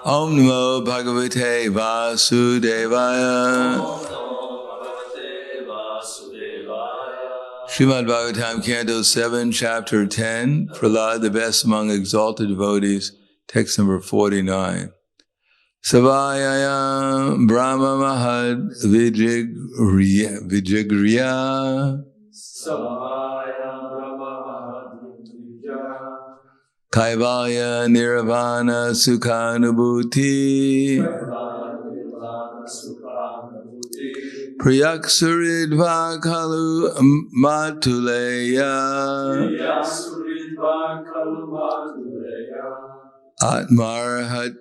Om Namo Bhagavate Vasudevaya. Srimad Bhagavatam, Canto 7, Chapter 10, Prahlad, the best among exalted devotees, text number 49. Savayaya Brahma Mahad Vijagriya Kaivalya Nirvana Sukhanubhuti Priyaksuridva Kalu Matuleya Atmarhat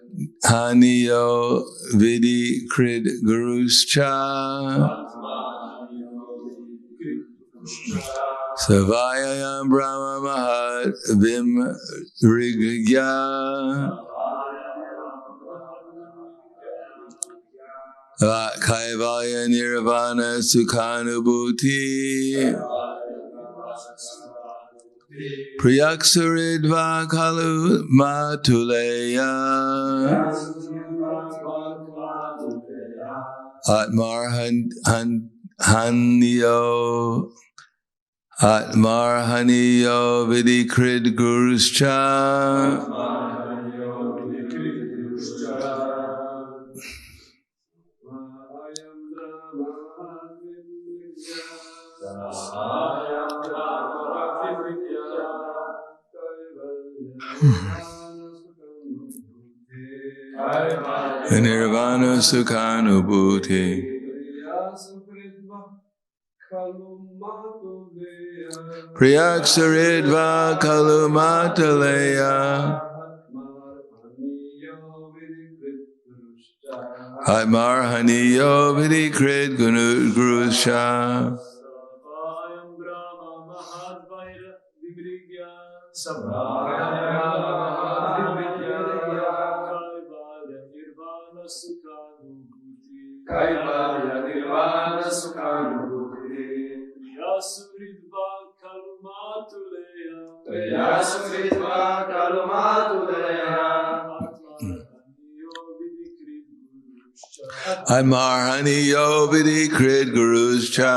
Haniyo Vidi Krid Guruscha Savayayam Brahma Mahat Vim Rigya Kaivalya Nirvana Sukhanubhuti Priyaksuridva Kalu Matuleya Atmarhaniyo Vidikrid Guruscha Nirvana Sukhanubhuti Priyaksaridva Kalumataleya Atmarhaniyo Vidikrid Guruscha Kaivalya Nirvana Sukhanubhuti Priyasuridva Kalumatuleya Atmarhaniyo Vidikrid Guruscha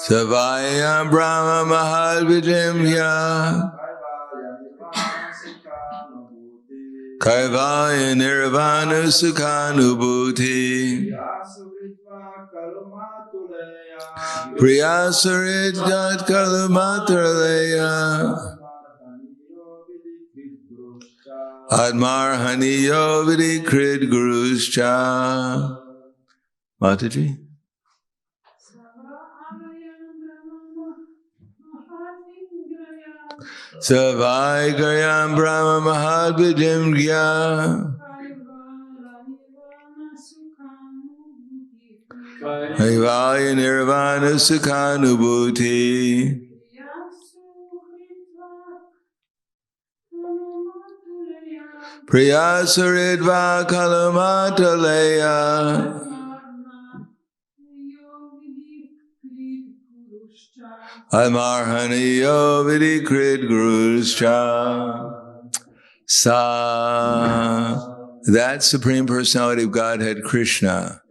Savayam Brahma Mahad Vijimya Kaivalya Nirvana Sukhanubhuti Priyasuridva Kalumataleya Atmarhaniyo Vidikrid Guruscha. Mataji? Savayagayam Brahma Mahad Vijimya Kaivalya Nirvana Sukhanubhuti Priyasuridva Kalumataleya Atmarhaniyo Vidikrid Guruscha. Sa, that Supreme Personality of Godhead Krishna.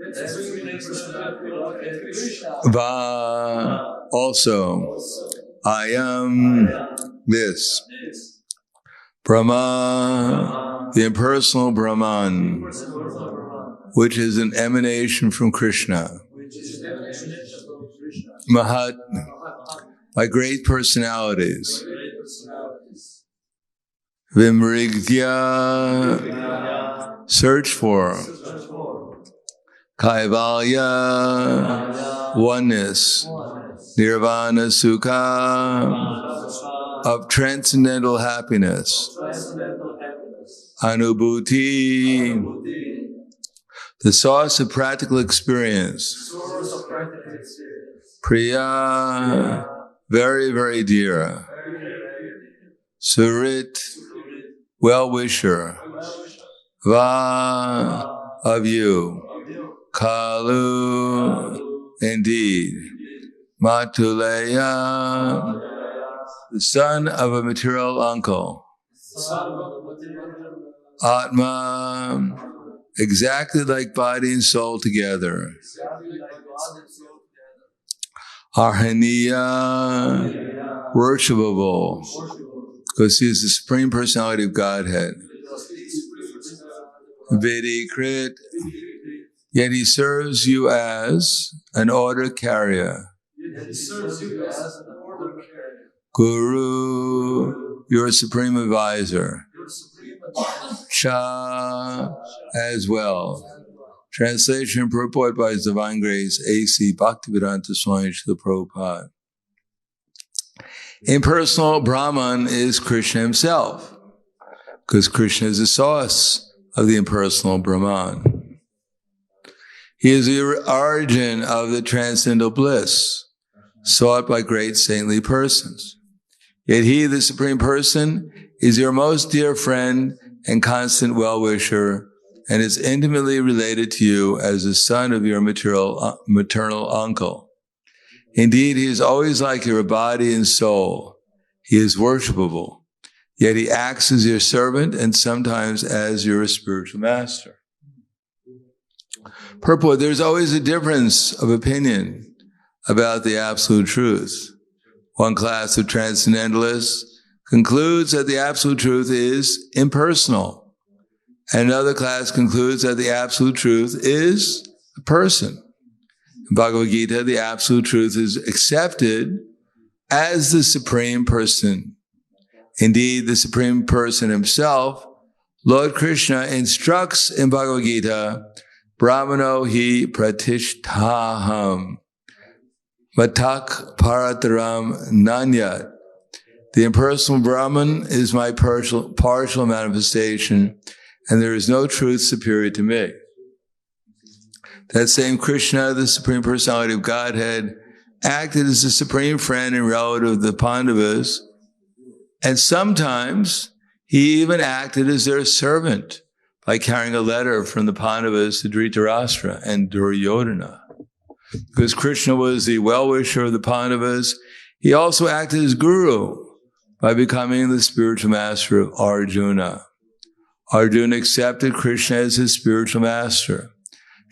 Va, also. I am this. Brahma, the impersonal Brahman, which is an emanation from Krishna. Mahat, by great personalities. Vimrigya, search for. Kaivalya, oneness. Nirvana Sukha, of transcendental happiness. Anubhuti, the source of practical experience. Priya, very, very dear. Surit, well-wisher. Va, of you. Kalu, indeed. Matuleya, the son of a material uncle. Atma, exactly like body and soul together. Arhaniya, worshipable, because he is the Supreme Personality of Godhead. Vidikrit, yet he serves you as an order carrier. Guru, your supreme advisor. Cha, as well. Translation and purport by His Divine Grace, A.C. Bhaktivedanta Swami Srila Prabhupada. Impersonal Brahman is Krishna himself, because Krishna is the source of the impersonal Brahman. He is the origin of the transcendental bliss, sought by great saintly persons. Yet he, the Supreme Person, is your most dear friend and constant well-wisher, and is intimately related to you as the son of your maternal uncle. Indeed, he is always like your body and soul. He is worshipable, yet he acts as your servant and sometimes as your spiritual master. Purport, there's always a difference of opinion about the absolute truth. One class of transcendentalists concludes that the absolute truth is impersonal. And another class concludes that the absolute truth is a person. In Bhagavad Gita, the absolute truth is accepted as the Supreme Person. Indeed, the Supreme Person himself, Lord Krishna, instructs in Bhagavad Gita, Brahmano hi pratishtaham, matak parataram nanyat. The impersonal Brahman is my partial manifestation, and there is no truth superior to me. That same Krishna, the Supreme Personality of Godhead, acted as the supreme friend and relative of the Pandavas, and sometimes he even acted as their servant by carrying a letter from the Pandavas to Dhritarashtra and Duryodhana. Because Krishna was the well-wisher of the Pandavas, he also acted as guru by becoming the spiritual master of Arjuna. Arjuna accepted Krishna as his spiritual master.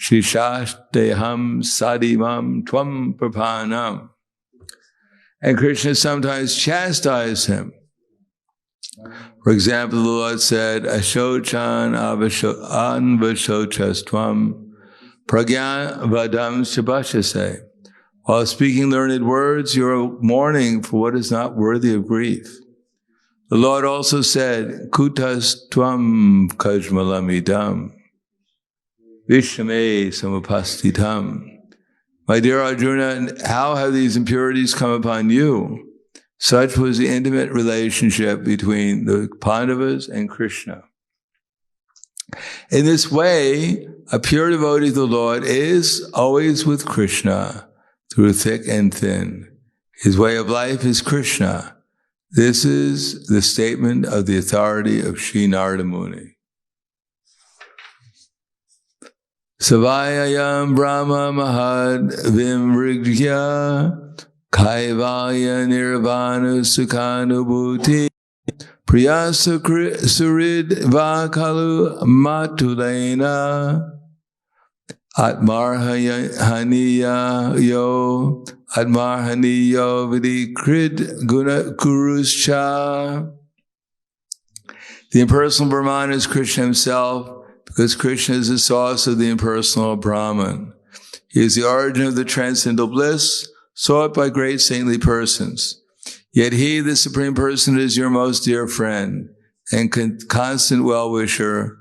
Shishashteham sadimam tvam prapanam. And Krishna sometimes chastised him. For example, the Lord said, Ashochan anvashochas tvam pragyan vadam shabashase. While speaking learned words, you are mourning for what is not worthy of grief. The Lord also said, Kutas tvam kajmalamidam, vishame samapastitam. My dear Arjuna, how have these impurities come upon you? Such was the intimate relationship between the Pandavas and Krishna. In this way, a pure devotee of the Lord is always with Krishna, through thick and thin. His way of life is Krishna. This is the statement of the authority of Sri Narada Muni. Savayayam Brahma Mahad Vimrigya Kaivalya Nirvana Sukhanubhuti Priyasa Surid Vakalu Matulena Atmarhaniya yo Atmarhaniyo Vidikrid Guna Kuruscha. The impersonal Brahman is Krishna himself, because Krishna is the source of the impersonal Brahman. He is the origin of the transcendental bliss, sought by great saintly persons. Yet he, the Supreme Person, is your most dear friend and constant well-wisher,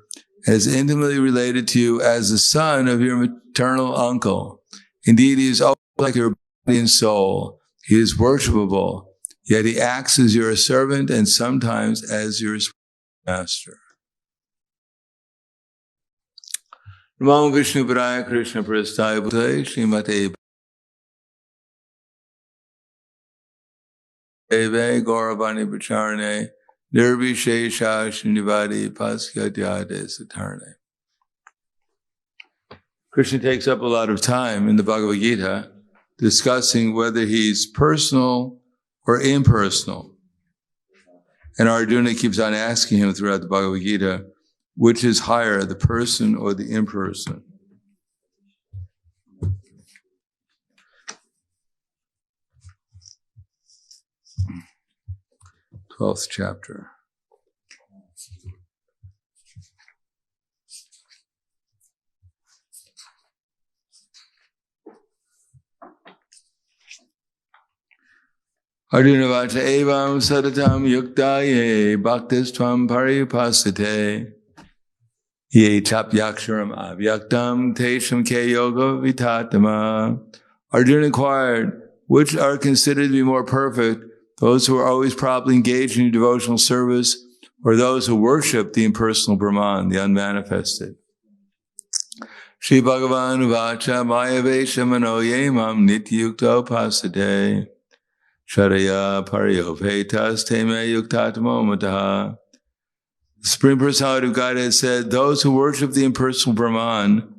and is intimately related to you as the son of your maternal uncle. Indeed, he is always like your body and soul. He is worshipable, yet he acts as your servant and sometimes as your master. Namo Vishnu Padaya Krishna Prasthaya Bhutale Srimate Eve Gauravani Pacharane Nirvishesha Srinivadi Pasyadyade Satarne. Krishna takes up a lot of time in the Bhagavad Gita discussing whether he's personal or impersonal. And Arjuna keeps on asking him throughout the Bhagavad Gita, which is higher, the person or the imperson? Twelfth chapter. Arjuna vacha evam sadatam yuktaye bhaktis tvam pariyupasate ye chap yaksharam avyaktam tesham ke yoga vitatama. Arjuna inquired, which are considered to be more perfect, those who are always properly engaged in devotional service, or those who worship the impersonal Brahman, the unmanifested? Shri Bhagavan vacha mayavesha mano yemam nityukta upasate Sharaya pariyophetas teme yuktatamo mataha. The Supreme Personality of Godhead said, those who worship the impersonal Brahman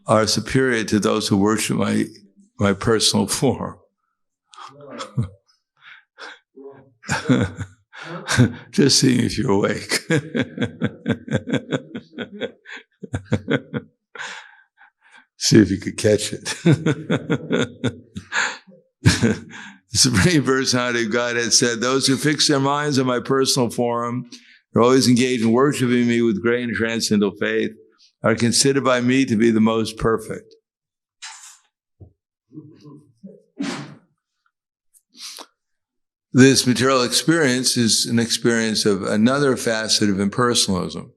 are superior to those who worship my personal form. Just seeing if you're awake. See if you could catch it. The Supreme Personality of Godhead said, those who fix their minds on my personal form, are always engaged in worshiping me with great and transcendental faith, are considered by me to be the most perfect. This material experience is an experience of another facet of impersonalism.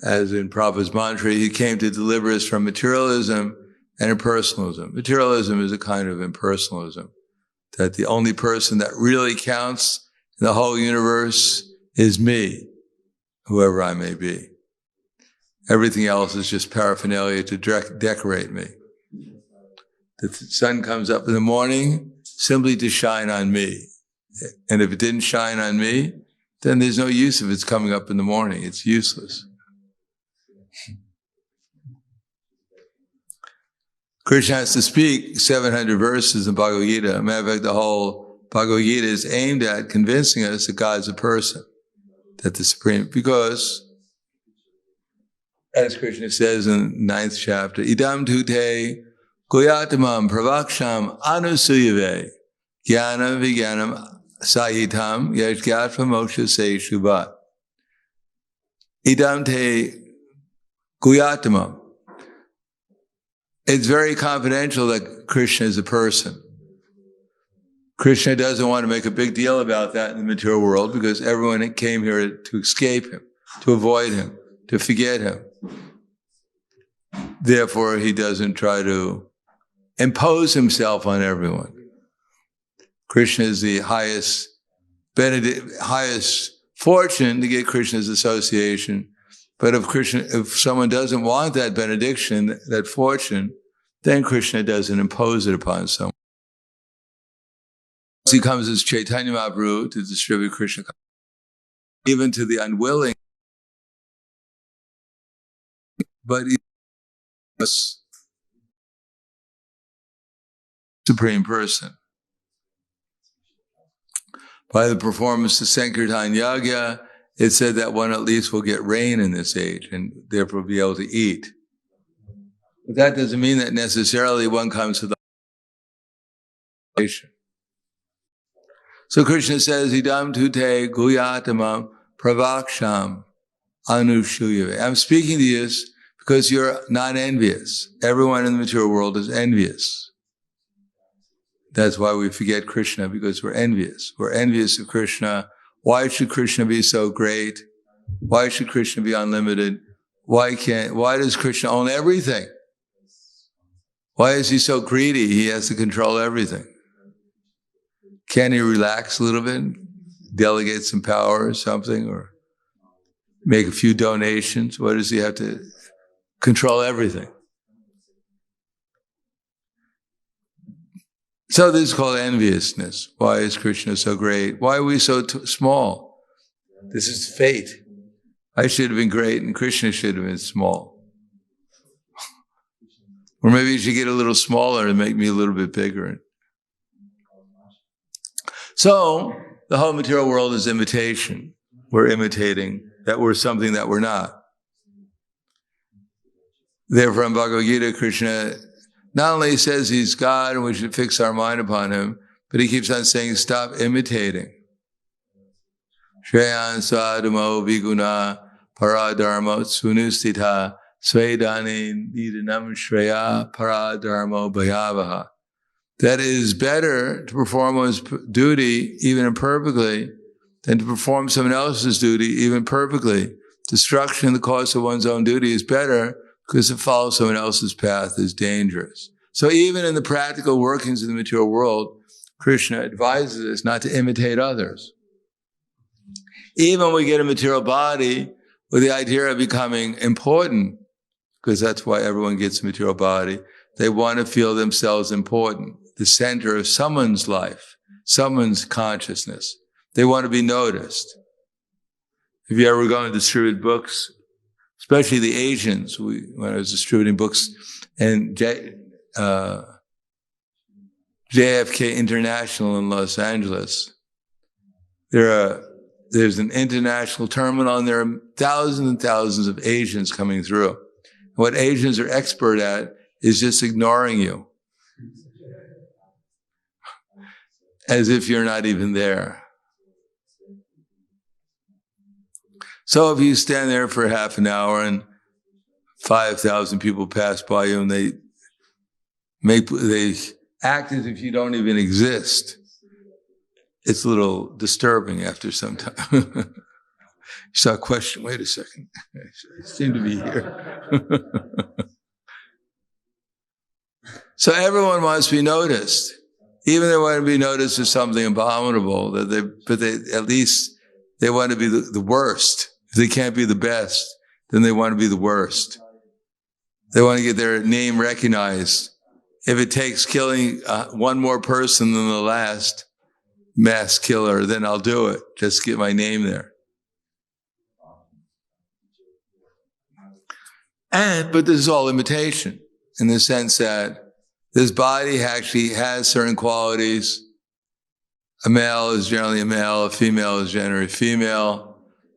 As in Prabhupada's mantra, he came to deliver us from materialism and impersonalism. Materialism is a kind of impersonalism, that the only person that really counts in the whole universe is me, whoever I may be. Everything else is just paraphernalia to decorate me. The sun comes up in the morning simply to shine on me. And if it didn't shine on me, then there's no use of its coming up in the morning. It's useless. Krishna has to speak 700 verses in Bhagavad Gita. Matter of fact, the whole Bhagavad Gita is aimed at convincing us that God's a person, that the Supreme, because, as Krishna says in the 9th chapter, idam tute guyatamam pravaksham anusuyave jnanam vijnanam sahitam yajgatva moksha se shubhat. Idam te guyatamam. It's very confidential that Krishna is a person. Krishna doesn't want to make a big deal about that in the material world because everyone came here to escape him, to avoid him, to forget him. Therefore, he doesn't try to impose himself on everyone. Krishna is the highest fortune to get Krishna's association. But if someone doesn't want that benediction, that fortune, then Krishna doesn't impose it upon someone. He comes as Chaitanya Mahaprabhu to distribute Krishna, even to the unwilling. But he is the Supreme Person. By the performance of Sankirtan Yagya, it said that one at least will get rain in this age and therefore be able to eat. But that doesn't mean that necessarily one comes to the nation. So Krishna says, idam tute guyatamam pravaksham anushuyave. I'm speaking to you because you're not envious. Everyone in the material world is envious. That's why we forget Krishna, because we're envious. We're envious of Krishna. Why should Krishna be so great? Why should Krishna be unlimited? Why does Krishna own everything? Why is he so greedy? He has to control everything. Can't he relax a little bit? Delegate some power or something? Or make a few donations? Why does he have to control everything? So this is called enviousness. Why is Krishna so great? Why are we so small? This is fate. I should have been great and Krishna should have been small. Or maybe you should get a little smaller and make me a little bit bigger. So the whole material world is imitation. We're imitating that we're something that we're not. Therefore, in Bhagavad Gita, Krishna not only says he's God and we should fix our mind upon him, but he keeps on saying, stop imitating. Shreyan sadhamo viguna paradharmo sunustita svedani nidanam shreya paradharmo bhayavaha. That it is better to perform one's duty even imperfectly than to perform someone else's duty even perfectly. Destruction in the course of one's own duty is better because to follow someone else's path is dangerous. So even in the practical workings of the material world, Krishna advises us not to imitate others. Even when we get a material body with the idea of becoming important, because that's why everyone gets a material body, they want to feel themselves important, the center of someone's life, someone's consciousness. They want to be noticed. If you ever go and distribute books, especially the Asians, when I was distributing books, and JFK International in Los Angeles, there's an international terminal, and there are thousands and thousands of Asians coming through. What Asians are expert at is just ignoring you, as if you're not even there. So if you stand there for half an hour and 5,000 people pass by you and they act as if you don't even exist, it's a little disturbing after some time. You start questioning, wait a second, I seem to be here. So everyone wants to be noticed. Even they want to be noticed as something abominable, but at least they want to be the worst. If they can't be the best, then they want to be the worst. They want to get their name recognized. If it takes killing one more person than the last mass killer, then I'll do it. Just get my name there. But this is all imitation in the sense that this body actually has certain qualities. A male is generally a male, a female is generally female.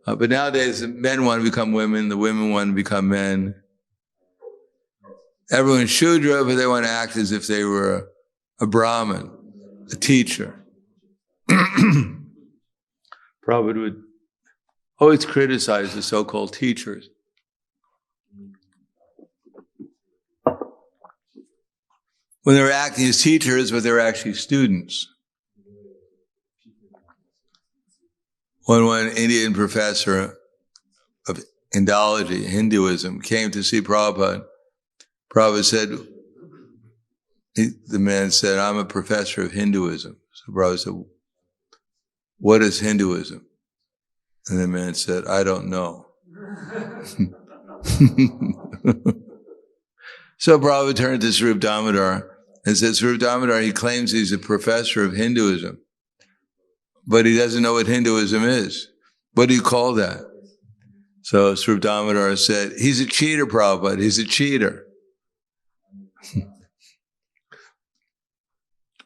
But nowadays, the men want to become women, the women want to become men. Everyone's Shudra, but they want to act as if they were a Brahmin, a teacher. Prabhupada would always criticize the so-called teachers. When they were acting as teachers, but they were actually students. When one Indian professor of Indology, Hinduism, came to see Prabhupada, Prabhupada said, the man said, I'm a professor of Hinduism. So Prabhupada said, what is Hinduism? And the man said, I don't know. So Prabhupada turned to Swarup Damodar and said, Swarup Damodar, he claims he's a professor of Hinduism, but he doesn't know what Hinduism is. What do you call that? So Swarup Damodar said, he's a cheater, Prabhupada, he's a cheater.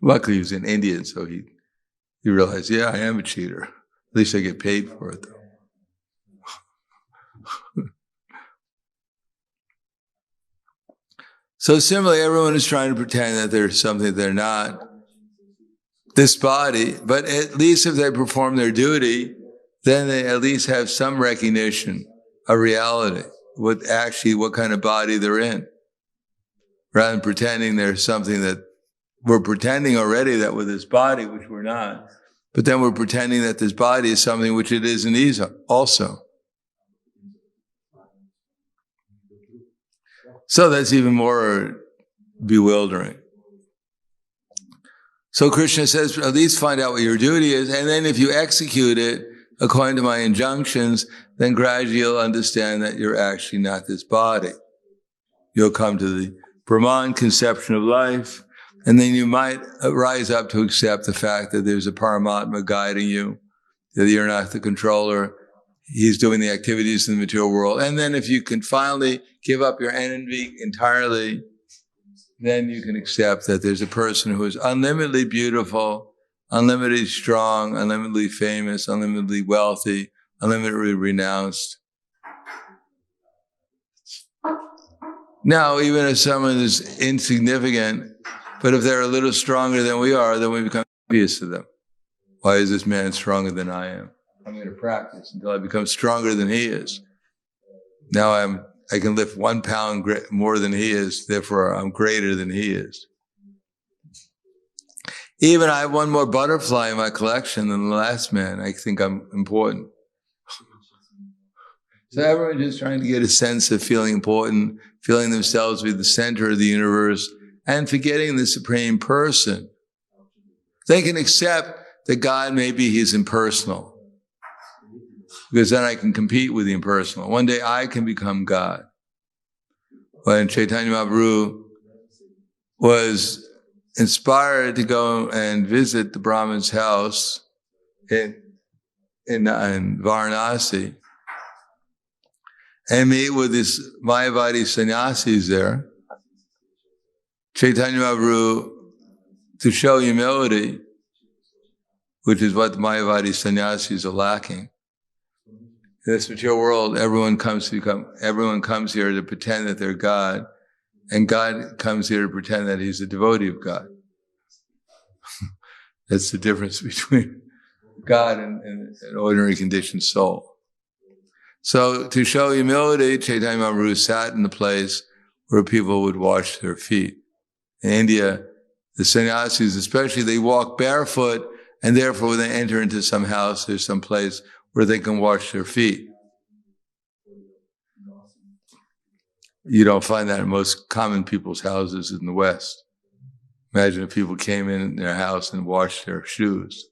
Luckily, he was an Indian, so he realized, yeah, I am a cheater. At least I get paid for it, though. So similarly, everyone is trying to pretend that they're something they're not. This body, but at least if they perform their duty, then they at least have some recognition of reality, what kind of body they're in. Rather than pretending there's something that we're pretending already that with this body, which we're not, but then we're pretending that this body is something which it isn't also. So that's even more bewildering. So Krishna says, at least find out what your duty is, and then if you execute it according to my injunctions, then gradually you'll understand that you're actually not this body. You'll come to the Brahman conception of life, and then you might rise up to accept the fact that there's a Paramatma guiding you, that you're not the controller. He's doing the activities in the material world. And then if you can finally give up your envy entirely, then you can accept that there's a person who is unlimitedly beautiful, unlimitedly strong, unlimitedly famous, unlimitedly wealthy, unlimitedly renounced. Now, even if someone is insignificant, but if they're a little stronger than we are, then we become envious to them. Why is this man stronger than I am? I'm going to practice until I become stronger than he is. Now I can lift 1 pound more than he is, therefore I'm greater than he is. Even I have one more butterfly in my collection than the last man. I think I'm important. So everyone's just trying to get a sense of feeling important, feeling themselves to be the center of the universe, and forgetting the Supreme Person. They can accept that God, maybe He's impersonal, because then I can compete with the impersonal. One day I can become God. When Chaitanya Mahaprabhu was inspired to go and visit the Brahmin's house in Varanasi and meet with these Mayavadi sannyasis there, Chaitanya Mahaprabhu, to show humility, which is what the Mayavadi sannyasis are lacking. In this material world, everyone comes here to pretend that they're God, and God comes here to pretend that He's a devotee of God. That's the difference between God and an ordinary conditioned soul. So to show humility, Chaitanya Mahaprabhu sat in the place where people would wash their feet. In India, the sannyasis especially, they walk barefoot, and therefore when they enter into some house, there's some place where they can wash their feet. You don't find that in most common people's houses in the West. Imagine if people came in their house and washed their shoes.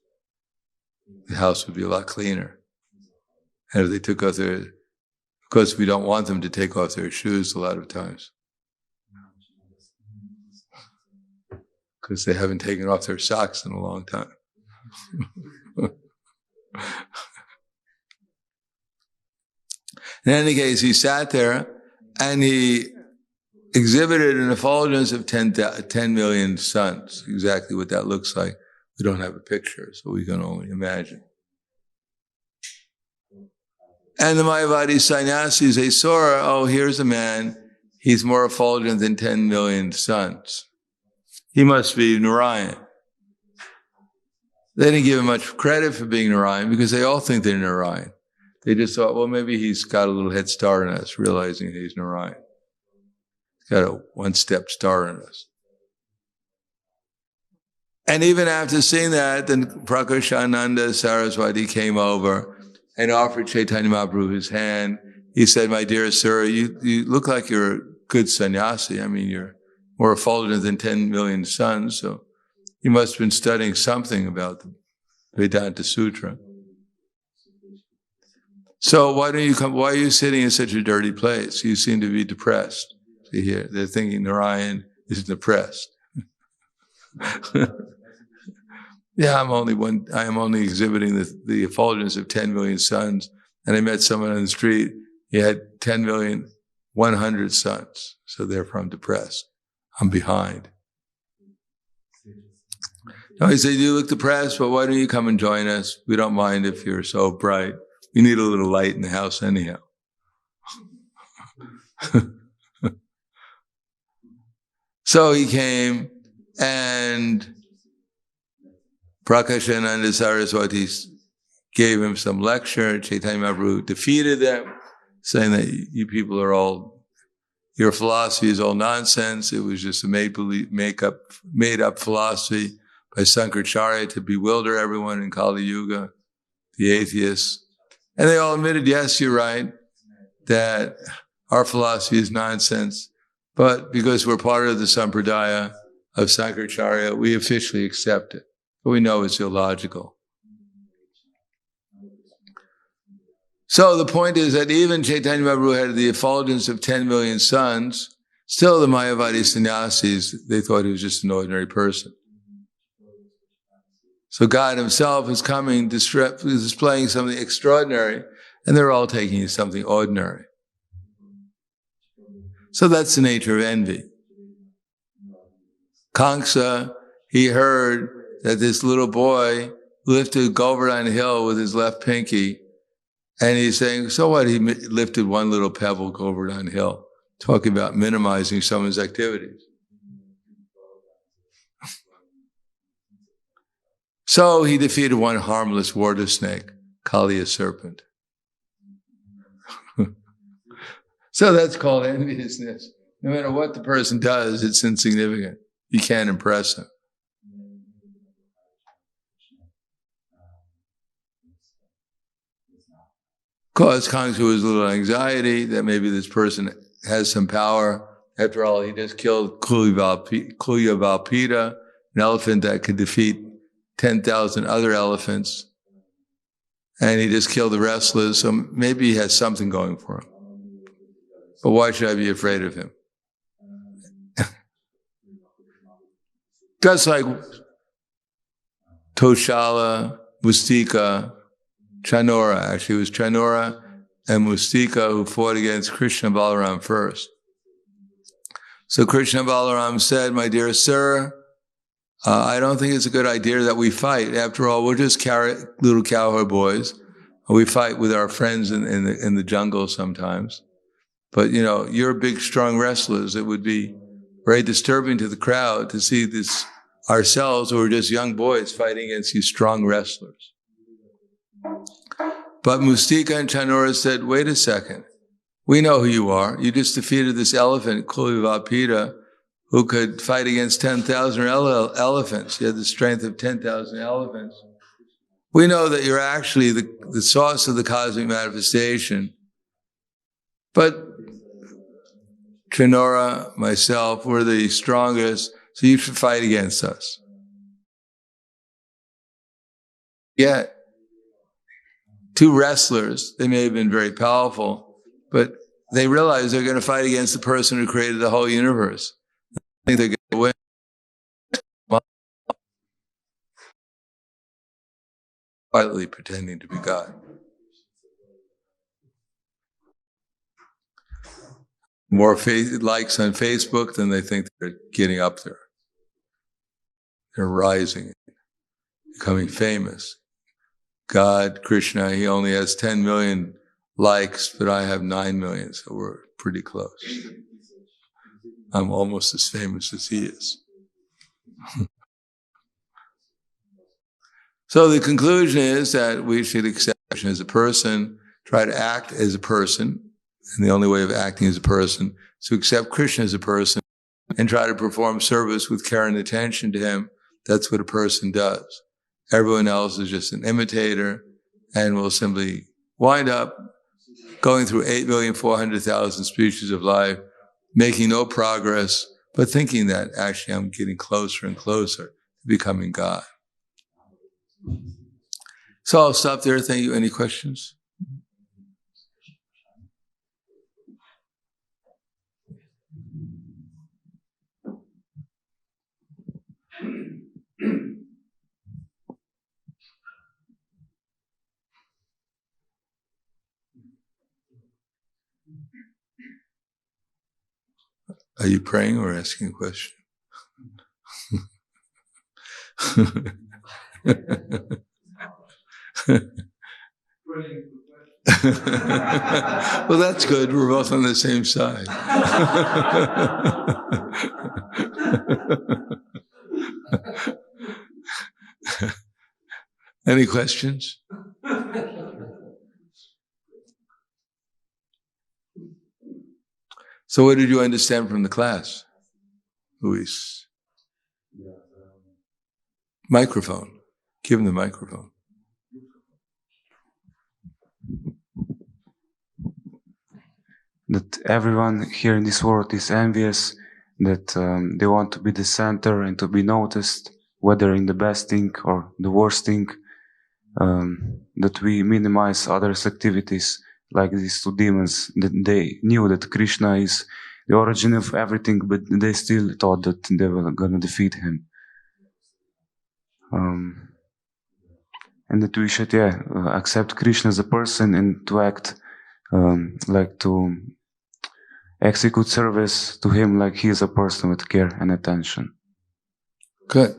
The house would be a lot cleaner. And if they took off of course we don't want them to take off their shoes a lot of times, because they haven't taken off their socks in a long time. In any case, he sat there and he exhibited an effulgence of 10 million suns. Exactly what that looks like, we don't have a picture, so we can only imagine. And the Mayavadi sannyasis, they saw, oh, here's a man, he's more effulgent than 10 million suns. He must be Narayan. They didn't give him much credit for being Narayan because they all think they're Narayan. They just thought, well, maybe he's got a little head start on us, realizing he's Narayan. He's got a one-step star on us. And even after seeing that, then Prahladananda Saraswati came over and offered Chaitanya Mahaprabhu his hand. He said, my dear sir, you look like you're a good sannyasi. I mean, you're more effulgent than 10 million suns, so you must have been studying something about the Vedanta Sutra. So why are you sitting in such a dirty place? You seem to be depressed. See here, they're thinking Narayan is depressed. Yeah, I am only exhibiting the effulgence of 10 million suns. And I met someone on the street, he had 10,100,000 suns. So therefore I'm depressed. I'm behind. No, he said, you look depressed, but why don't you come and join us? We don't mind if you're so bright. We need a little light in the house anyhow. So he came, and Prahladananda Saraswati gave him some lecture. Chaitanya Mahaprabhu defeated them, saying that you people are all, your philosophy is all nonsense. It was just a made-up philosophy by Sankaracharya to bewilder everyone in Kali Yuga, the atheists. And they all admitted, yes, you're right, that our philosophy is nonsense. But because we're part of the sampradaya of Sankaracharya, we officially accept it. But we know it's illogical. So the point is that even Chaitanya Mahaprabhu had the effulgence of 10 million suns, still the Mayavadi sannyasis, they thought he was just an ordinary person. So God himself is coming, displaying something extraordinary, and they're all taking something ordinary. So that's the nature of envy. Kamsa, he heard that this little boy lifted Govardhan Hill with his left pinky, and he's saying, so what? He lifted one little pebble, Govardhan Hill, talking about minimizing someone's activities. So he defeated one harmless water snake, Kali, a serpent. So that's called enviousness. No matter what the person does, it's insignificant. You can't impress him. Cause causes a little anxiety that maybe this person has some power. After all, he just killed Kulyavalpita, an elephant that could defeat 10,000 other elephants. And he just killed the wrestlers, so maybe he has something going for him. But why should I be afraid of him? Just like Toshala, Mustika, Chanora, actually it was Chanora and Mustika who fought against Krishna Balaram first. So Krishna Balaram said, my dear sir, I don't think it's a good idea that we fight. After all, we're just little cowherd boys. We fight with our friends in the jungle sometimes. But, you know, you're big, strong wrestlers. It would be very disturbing to the crowd to see this ourselves, who are just young boys, fighting against these strong wrestlers. But Mustika and Chanora said, wait a second. We know who you are. You just defeated this elephant, Kulyavalpita, who could fight against 10,000 elephants. You had the strength of 10,000 elephants. We know that you're actually the source of the cosmic manifestation. But Chanora, myself, we're the strongest, so you should fight against us. Yet, two wrestlers, they may have been very powerful, but they realize they're going to fight against the person who created the whole universe. I think they're going to win. Quietly pretending to be God. More likes on Facebook than they think they're getting up there. They're rising, becoming famous. God, Krishna, he only has 10 million likes, but I have 9 million, so we're pretty close. I'm almost as famous as he is. So the conclusion is that we should accept Krishna as a person, try to act as a person, and the only way of acting as a person is to accept Krishna as a person and try to perform service with care and attention to him. That's what a person does. Everyone else is just an imitator and will simply wind up going through 8,400,000 species of life, making no progress, but thinking that actually I'm getting closer and closer to becoming God. So I'll stop there. Thank you. Any questions? Are you praying or asking a question? Well, that's good. We're both on the same side. Any questions? So what did you understand from the class, Luis? Microphone. Give him the microphone. That everyone here in this world is envious, that they want to be the center and to be noticed, whether in the best thing or the worst thing, that we minimize others' activities, like these two demons, that they knew that Krishna is the origin of everything, but they still thought that they were going to defeat him. And that we should, accept Krishna as a person and to act, like to execute service to him like he is a person with care and attention. Good.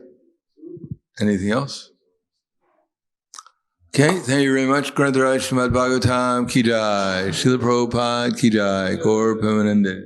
Anything else? Okay, thank you very much. Grantaraj Srimad Bhagavatam Ki Jai, Srila Prabhupada Ki Jai, Gaur Premanande.